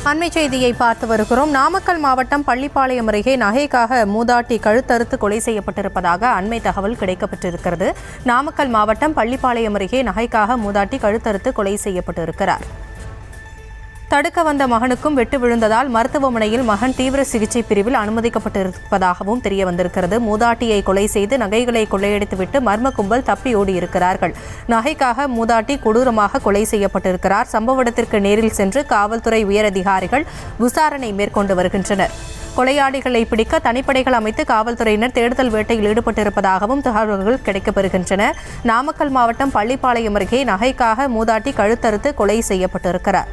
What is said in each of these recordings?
அண்மை செய்தியை பார்த்து வருகிறோம். நாமக்கல் மாவட்டம் பள்ளிப்பாளையம் அருகே நகைக்காக மூதாட்டி கழுத்தறுத்து கொலை செய்யப்பட்டிருப்பதாக அண்மை தகவல் கிடைக்கப்பட்டிருக்கிறது. நாமக்கல் மாவட்டம் பள்ளிப்பாளையம் அருகே நகைக்காக மூதாட்டி கழுத்தறுத்து கொலை செய்யப்பட்டிருக்கிறார். தடுக்க வந்த மகனுக்கும் வெட்டு விழுந்ததால் மருத்துவமனையில் மகன் தீவிர சிகிச்சை பிரிவில் அனுமதிக்கப்பட்டிருப்பதாகவும் தெரிய வந்திருக்கிறது. மூதாட்டியை கொலை செய்து நகைகளை கொள்ளையடித்துவிட்டு மர்ம கும்பல் தப்பி ஓடியிருக்கிறார்கள். நகைக்காக மூதாட்டி கொடூரமாக கொலை செய்யப்பட்டிருக்கிறார். சம்பவ இடத்திற்கு நேரில் சென்று காவல்துறை உயரதிகாரிகள் விசாரணை மேற்கொண்டு வருகின்றனர். கொலையாளிகளை பிடிக்க தனிப்படைகள் அமைத்து காவல்துறையினர் தேடுதல் வேட்டையில் ஈடுபட்டிருப்பதாகவும் தகவல்கள் கிடைக்கப்பெறுகின்றன. நாமக்கல் மாவட்டம் பள்ளிப்பாளையம் அருகே நகைக்காக மூதாட்டி கழுத்தறுத்து கொலை செய்யப்பட்டிருக்கிறார்.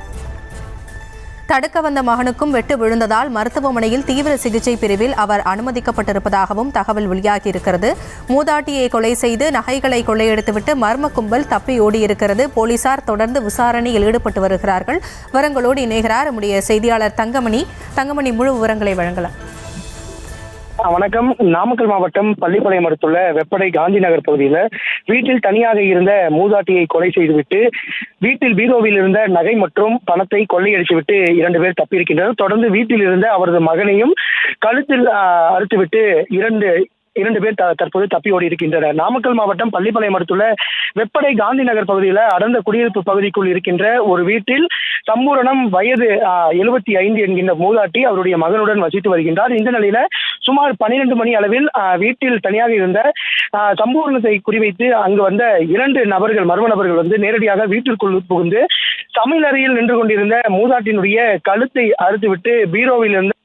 தடுக்க வந்த மகனுக்கும் வெட்டு விழுந்ததால் மருத்துவமனையில் தீவிர சிகிச்சை பிரிவில் அவர் அனுமதிக்கப்பட்டிருப்பதாகவும் தகவல் வெளியாகியிருக்கிறது. மூதாட்டியை கொலை செய்து நகைகளை கொள்ளையடித்துவிட்டு மர்ம கும்பல் தப்பி ஓடியிருக்கிறது. போலீசார் தொடர்ந்து விசாரணையில் ஈடுபட்டு வருகிறார்கள். விவரங்களோடு இணைகிறார் நம்முடைய செய்தியாளர் தங்கமணி. முழு விவரங்களை வழங்கலாம். வணக்கம். நாமக்கல் மாவட்டம் பள்ளிப்பாளையம் அடுத்துள்ள வெப்படை காந்தி நகர் பகுதியில் வீட்டில் தனியாக இருந்த மூதாட்டியை கொலை செய்துவிட்டு வீட்டில் பீரோவில் இருந்த நகை மற்றும் பணத்தை கொள்ளையடித்துவிட்டு 2 பேர் தப்பியிருக்கின்றனர். தொடர்ந்து வீட்டில் இருந்த அவரது மகனையும் கழுத்தில் அறுத்துவிட்டு இரண்டு பேர் தற்போது தப்பி ஓடி இருக்கின்றனர். நாமக்கல் மாவட்டம் பள்ளிப்பாளையம் அடுத்துள்ள வெப்படை காந்தி நகர் பகுதியில் அடர்ந்த குடியிருப்பு பகுதிக்குள் இருக்கின்ற ஒரு வீட்டில் சம்பூரணம் வயது 75 என்கின்ற மூதாட்டி அவருடைய மகனுடன் வசித்து வருகின்றார். இந்த நிலையில சுமார் 12 மணி அளவில் வீட்டில் தனியாக இருந்த சம்பூரணத்தை குறிவைத்து அங்கு வந்த 2 நபர்கள் மர்ம நபர்கள் வந்து நேரடியாக வீட்டிற்குள் புகுந்து சமையலறையில் நின்று கொண்டிருந்த மூதாட்டினுடைய கழுத்தை அறுத்துவிட்டு பீரோவில் இருந்த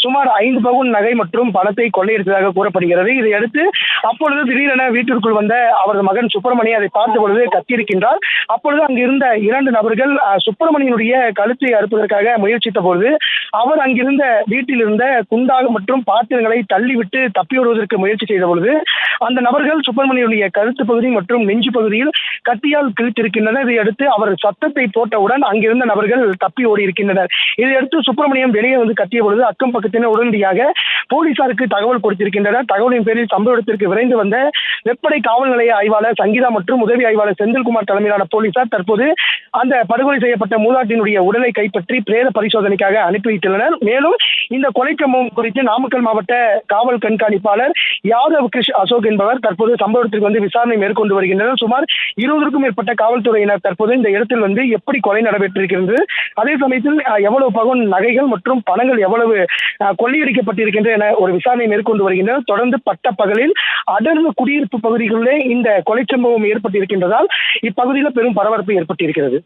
சுமார் 5 பவுன் நகை மற்றும் பணத்தை கொள்ளையடித்ததாக கூறப்படுகிறது. இதையடுத்து அப்பொழுது திடீரென வீட்டிற்குள் வந்த அவரது மகன் சுப்பிரமணி அதை பார்த்த பொழுது கத்தியிருக்கின்றார். அப்பொழுது அங்கு இருந்த 2 நபர்கள் சுப்பிரமணியனுடைய கழுத்தை அறுப்பதற்காக முயற்சித்த பொழுது அவர் அங்கிருந்த வீட்டில் இருந்த குண்டாக மற்றும் பாத்திரங்களை தள்ளிவிட்டு தப்பி வருவதற்கு முயற்சி செய்த பொழுது அந்த நபர்கள் சுப்பிரமணியனுடைய கழுத்து பகுதி மற்றும் நெஞ்சு பகுதியில் கத்தியால் கிழித்திருக்கின்றனர். இதையடுத்து அவர் சத்தத்தை போட்டவுடன் அங்கிருந்த நபர்கள் தப்பி ஓடி இருக்கின்றனர். இதையடுத்து சுப்பிரமணியம் வெளியே வந்து கத்திய பொழுது அக்கம் பக்கத்தினர் உடனடியாக போலீசாருக்கு தகவல் கொடுத்திருக்கின்றனர். தகவலின் பேரில் சம்பவ இடத்திற்கு விரைந்து வந்த வெப்படை காவல் நிலைய ஆய்வாளர் சங்கீதா மற்றும் உதவி ஆய்வாளர் செந்தில்குமார் தலைமையிலான போலீசார் தற்போது அந்த படுகொலை செய்யப்பட்ட மூதாட்டியினுடைய உடலை கைப்பற்றி பிரேத பரிசோதனைக்காக அனுப்பி வைத்துள்ளனர். மேலும் இந்த கொலை சம்பவம் குறித்து நாமக்கல் மாவட்ட காவல் கண்காணிப்பாளர் யாதவ் கிருஷ் அசோக் என்பவர் தற்போது சம்பவத்திற்கு வந்து விசாரணை மேற்கொண்டு வருகின்றனர். சுமார் 20க்கும் மேற்பட்ட காவல்துறையினர் தற்போது இந்த இடத்தில் வந்து எப்படி கொலை நடைபெற்றிருக்கிறது, அதே சமயத்தில் எவ்வளவு பவுன் நகைகள் மற்றும் பணங்கள் எவ்வளவு கொள்ளையடிக்கப்பட்டிருக்கின்ற என ஒரு விசாரணை மேற்கொண்டு வருகின்றனர். தொடர்ந்து பட்ட பகலில் அடர்ந்த குடியிருப்பு பகுதிகளிலே இந்த கொலை சம்பவம் ஏற்பட்டிருக்கின்றதால் இப்பகுதியில் பெரும் பரபரப்பு ஏற்பட்டிருக்கிறது.